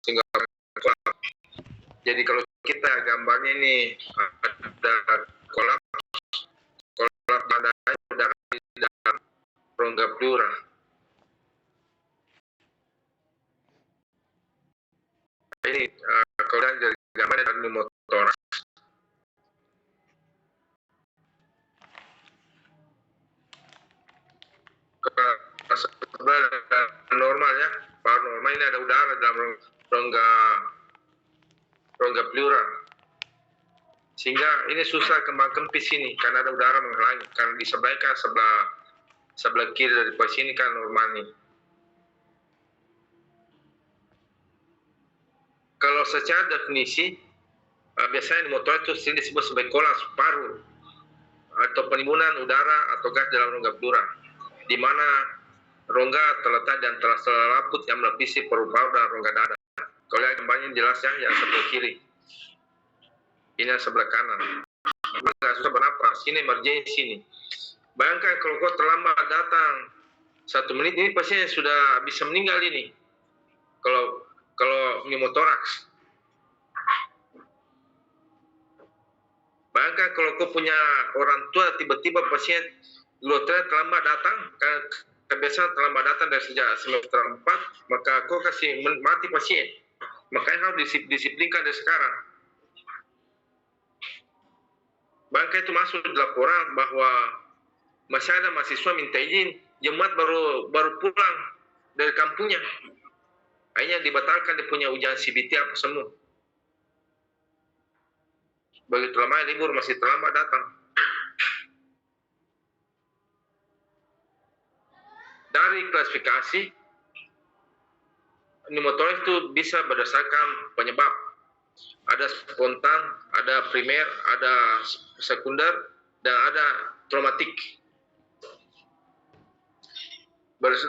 sehingga orang kolaps. Jadi kalau kita gambarnya ini ada kolaps pada udara di dalam rongga pleura. Ini kalau dari gambar dari pneumotoraks. Sebelah normal ya, paranormal ini ada udara dalam rongga pleura, sehingga ini susah kembang kempis ini karena ada udara menghalangi. Karena di sebelah kiri dari pasien ini kan normal nih. Kalau secara definisi biasanya pneumotoraks itu sering disebut sebagai kolaps paru atau penimbunan udara atau gas dalam rongga pleura, di mana rongga terletak dan telah selaput yang melapisi paru-paru dan rongga dada. Kalau lihat gambarnya jelas ya, yang sebelah kiri. Ini yang sebelah kanan. Nggak susah bernapas, ini emergency nih. Bayangkan kalau kau terlambat datang 1 menit, ini pasien sudah bisa meninggal ini. Kalau pneumotoraks. Bayangkan kalau kau punya orang tua tiba-tiba pasien terlambat datang, karena kebiasaan terlambat datang dari sejak semester 4, maka kau kasih mati pasien. Makanya harus disiplinkan dari sekarang. Bayangkan itu masuk di laporan bahwa masih ada mahasiswa minta izin, jemaat baru pulang dari kampungnya. Akhirnya dibatalkan dia punya ujian CBT apa semua. Begitu lama libur masih terlambat datang. Dari klasifikasi, pneumotoraks itu bisa berdasarkan penyebab. Ada spontan, ada primer, ada sekunder, dan ada traumatik.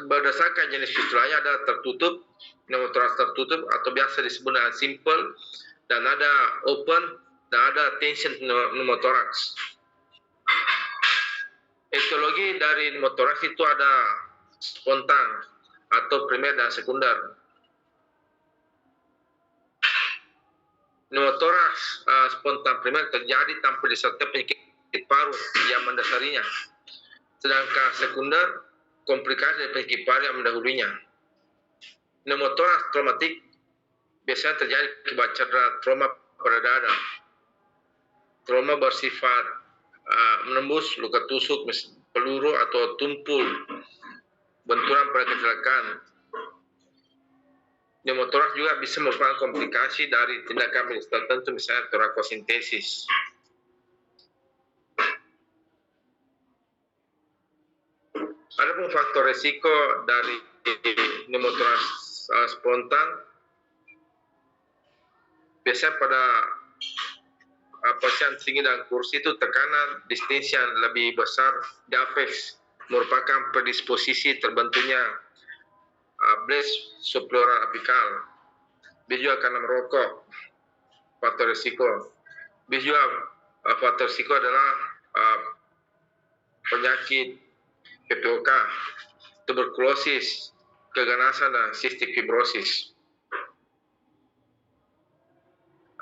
Berdasarkan jenis fistulanya ada tertutup, pneumotoraks tertutup atau biasa disebut dengan simple, dan ada open, dan ada tension pneumotoraks. Etiologi dari pneumotoraks itu ada spontan atau primer dan sekunder. Pneumotoraks spontan primer terjadi tanpa disertai penyakit paru yang mendasarinya, sedangkan sekunder komplikasi dari penyakit paru yang mendahulunya. Pneumotoraks traumatik biasanya terjadi akibat cedera trauma pada dada. Trauma bersifat menembus, luka tusuk, peluru atau tumpul, benturan pada kecelakaan. Pneumotoraks juga bisa merupakan komplikasi dari tindakan medis tertentu, misalnya torakosintesis. Adapun faktor resiko dari pneumotoraks spontan, biasanya pada pasien tinggi dan kurus itu tekanan distension lebih besar, diabetes merupakan predisposisi terbentuknya blast subpleural apikal. Bisa juga karena merokok, faktor risiko. Bisa juga faktor risiko adalah penyakit PPOK, tuberkulosis, keganasan, dan cystic fibrosis.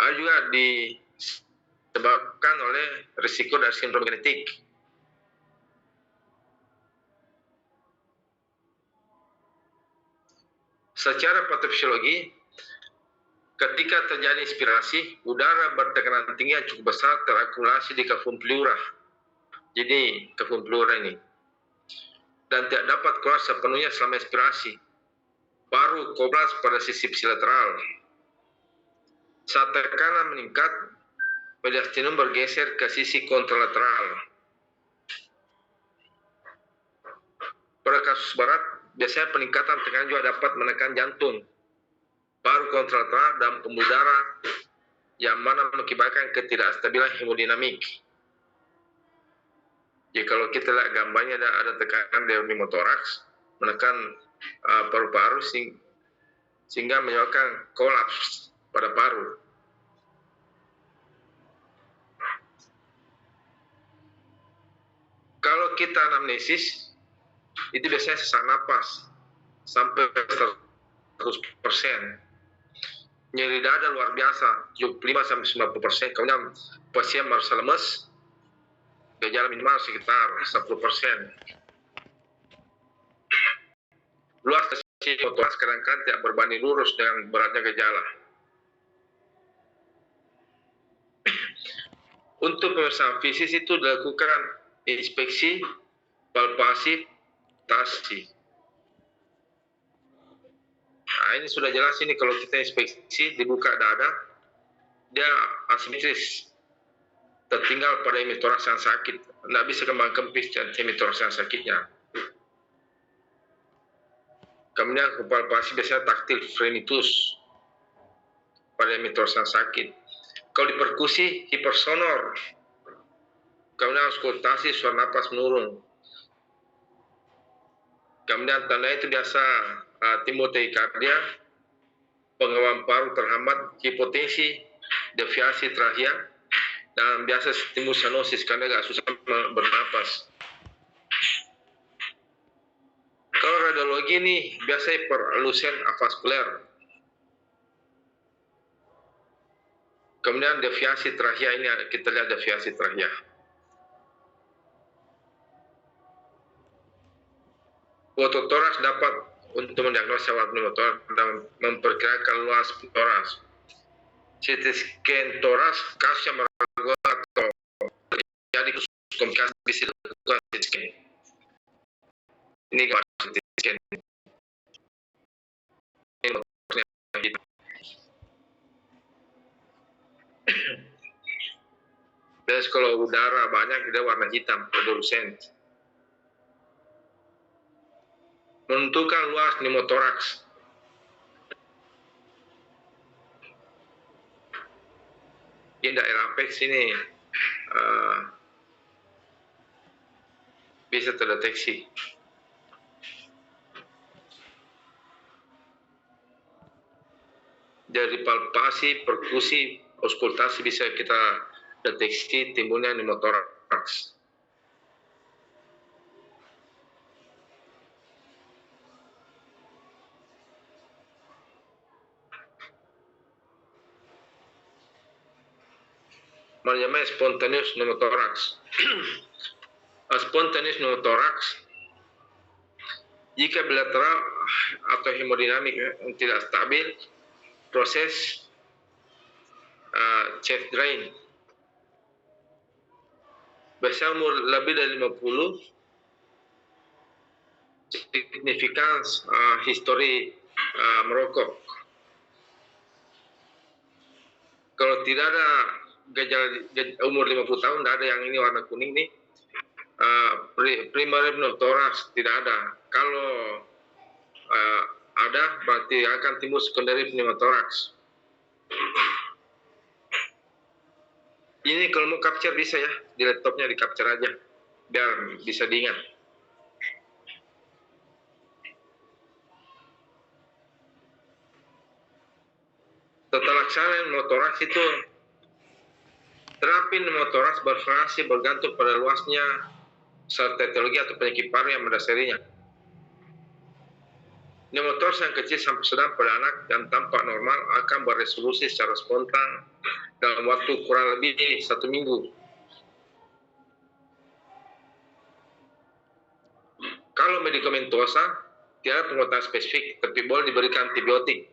Ada juga disebabkan oleh risiko dari sindrom genetik. Secara patofisiologi, ketika terjadi inspirasi, udara bertekanan tinggi yang cukup besar terakumulasi di kafum pleura. Jadi, kafum pleura ini. Dan tidak dapat keluar sepenuhnya selama inspirasi. Baru kobras pada sisi bilateral. Saat tekanan meningkat, mediastinum bergeser ke sisi kontralateral. Pada kasus barat, biasanya peningkatan tekanan juga dapat menekan jantung, paru kontralateral, dan pembuluh darah, yang mana mengakibatkan ketidakstabilan hemodinamik. Jadi kalau kita lihat gambarnya ada tekanan dari pneumotoraks, menekan paru-paru sehingga menyebabkan kolaps pada paru. Kalau kita anamnesis, itu biasanya sesak napas sampai 100%. nyeri dada luar biasa 75-90%, kemudian pasien merasa lemes, gejala minimal sekitar 10%. Luas sesi motoras kadang-kadang tidak berbanding lurus dengan beratnya gejala. Untuk pemeriksaan fisik itu dilakukan inspeksi, palpasi, tasi. Nah, ini sudah jelas ini kalau kita inspeksi dibuka dada, dia asimetris, tertinggal pada hemitoraks yang sakit, tidak bisa kembang kempis hemitoraks yang sakitnya. Kemudian palpasi biasanya taktil frenitus pada hemitoraks yang sakit. Kalau diperkusi hipersonor, kemudian auskultasi suara napas menurun. Kemudian tanda itu biasa timbul takikardia, penggawalan paru terhambat, hipotensi, deviasi trachea, dan biasa timbul cyanosis karena agak susah bernapas. Kalau radiologi ini biasa hiperelusen avaskuler. Kemudian deviasi trachea, ini kita lihat deviasi trachea. Fototoraks dapat untuk mendiagnosa awal pneumotoraks dan memperkirakan luas toraks. CT scan toraks, kasus yang meragukan atau jadi komplikasi bisa dilakukan CT scan. Ini gambar CT scan. Biasanya kalau udara banyak dia warna hitam, fluorescent. Menentukan luas pneumotoraks. Di daerah apex ini bisa terdeteksi. Dari palpasi, perkusi, auskultasi bisa kita deteksi timbulnya pneumotoraks. Namanya spontaneous pneumotoraks. Spontaneous pneumotoraks jika bilateral atau hemodinamik tidak stabil, proses chest drain. Biasanya umur lebih dari 50, signifikan histori merokok. Kalau tidak ada gejala umur 50 tahun, tidak ada yang ini warna kuning nih, primary pneumotoraks tidak ada. Kalau ada, berarti akan timbul secondary pneumotoraks. Ini kalau mau capture bisa ya, di laptopnya di capture aja, biar bisa diingat. Tata laksana pneumotoraks itu, terapi pneumotoraks bervariasi bergantung pada luasnya serta etiologi atau penyakit paru yang mendasarinya. Pneumotoraks yang kecil sampai sedang pada anak yang tampak normal akan beresolusi secara spontan dalam waktu kurang lebih 1 minggu. Kalau medikamentosa, tidak pengobatan spesifik, tapi boleh diberikan antibiotik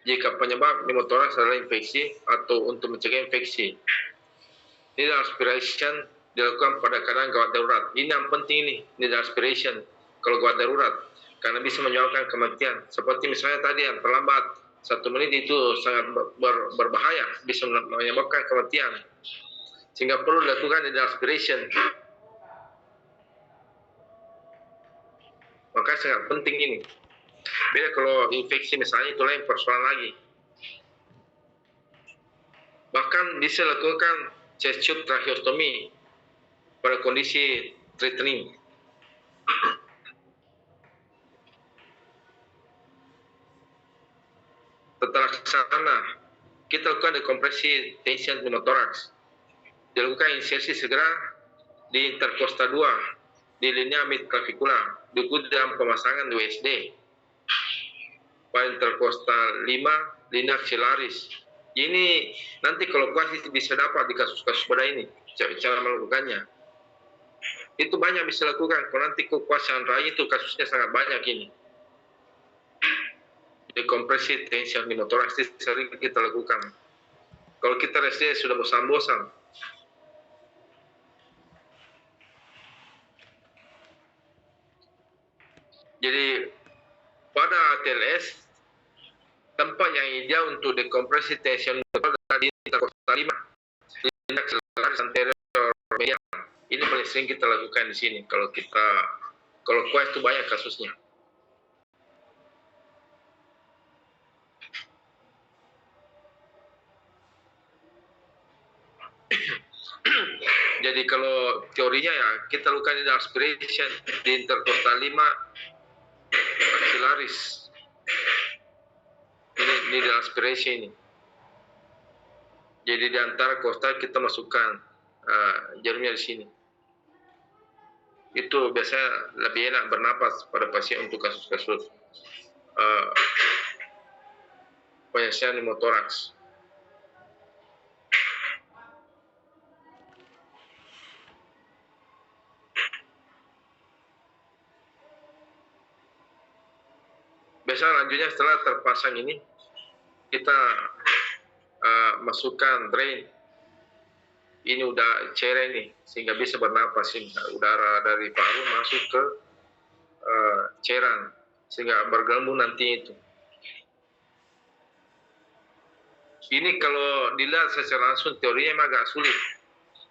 jika penyebab pneumotoraks adalah infeksi atau untuk mencegah infeksi. Needle aspiration dilakukan pada keadaan gawat darurat. Ini yang penting nih, needle aspiration kalau gawat darurat, karena bisa menyebabkan kematian. Seperti misalnya tadi yang terlambat 1 menit itu sangat berbahaya, bisa menyebabkan kematian. Sehingga perlu dilakukan needle aspiration. Maka sangat penting ini. Beda kalau infeksi misalnya, itu lain persoalan lagi. Bahkan bisa lakukan chest tube tracheostomy pada kondisi threatening. Tata laksana, kita lakukan dekompresi tension pneumotoraks. Dilakukan insersi segera di intercosta 2, di linea midclavicular, diikuti dalam pemasangan USD. Pada intercosta 5, Linda Cilaris. Ini nanti kalau kuas bisa dapat di kasus-kasus pada ini cara melakukannya. Itu banyak bisa lakukan. Kalau nanti kekuasaan rakyat itu kasusnya sangat banyak ini. Dekompresi tension pneumotoraks itu sering kita lakukan. Kalau kita rasanya sudah bosan-bosan. Jadi pada ATLS tempat yang ideal untuk dekompresi tension pneumotoraks di Kota 5, tindak selaras anterior medial. Ini paling sering kita lakukan di sini. Kalau kuas itu banyak kasusnya. Jadi kalau teorinya ya kita lakukan di aspiration di intercostal 5 axillaris. Ini di aspiration ini. Jadi di antara kostal kita masukkan jarumnya di sini. Itu biasanya lebih enak bernapas pada pasien untuk kasus-kasus penyelesaian pneumotoraks. Biasanya lanjutnya setelah terpasang ini kita masukkan drain. Ini udah cairan ini sehingga bisa bernapas ini. Udara dari paru masuk ke cairan sehingga bergelembung nanti itu. Ini kalau dilihat secara langsung teorinya memang agak sulit.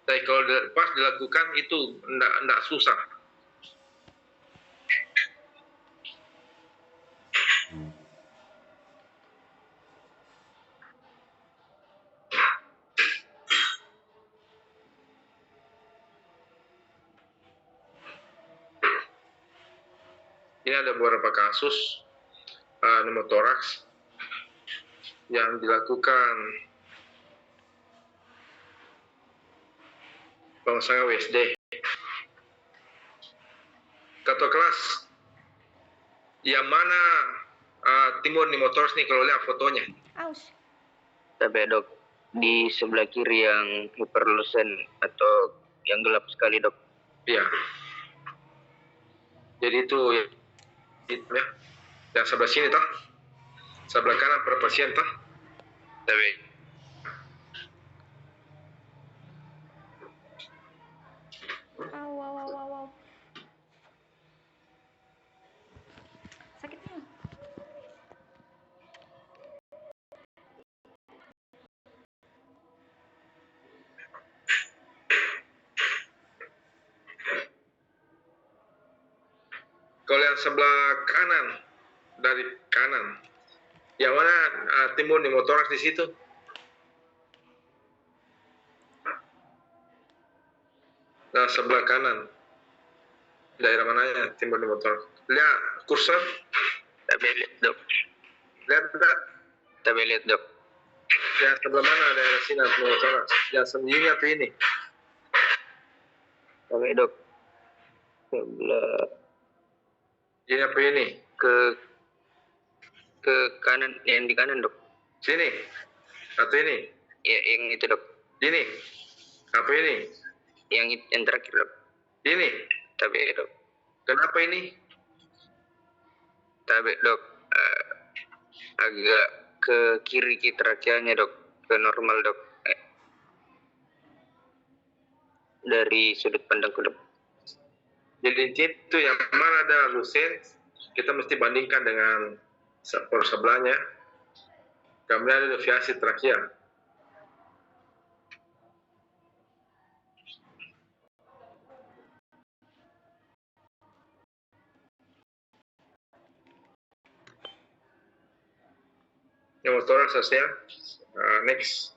Tapi kalau pas dilakukan itu enggak susah. Ini ada beberapa kasus pneumotoraks yang dilakukan pemasangan WSD. Kata kelas, yang mana timur pneumotoraks nih kalau lihat fotonya? Aus. Tapi dok, di sebelah kiri yang hiperlucent atau yang gelap sekali dok. Iya. Jadi itu ya. Yang sebelah sini toh, sebelah kanan per pasien toh. Tapi Wow. Sakitnya. kalau yang sebelah kanan, dari kanan, yang mana timbul pneumotoraks di situ? Nah, sebelah kanan, daerah mananya timbul pneumotoraks? Lihat kursor. Tapi lihat dok. Lihat tidak? Tapi lihat dok. Yang sebelah mana daerah sini pneumotoraks? Yang sembunyi atau ini? Tapi dok. Sebelah. Ini apa ini? Ke kanan, yang di kanan dok. Sini? Atau ini? Ya, yang itu dok. Ini? Apa ini? Yang terakhir dok. Ini? Tapi dok. Kenapa ini? Tapi dok, agak ke kiri trakeanya dok, ke normal dok. Dari sudut pandangku dok. Jadi itu yang mana ada lusen, kita mesti bandingkan dengan sebelahnya. Kemudian ada deviasi trakea. Pneumotoraks selesai. Next.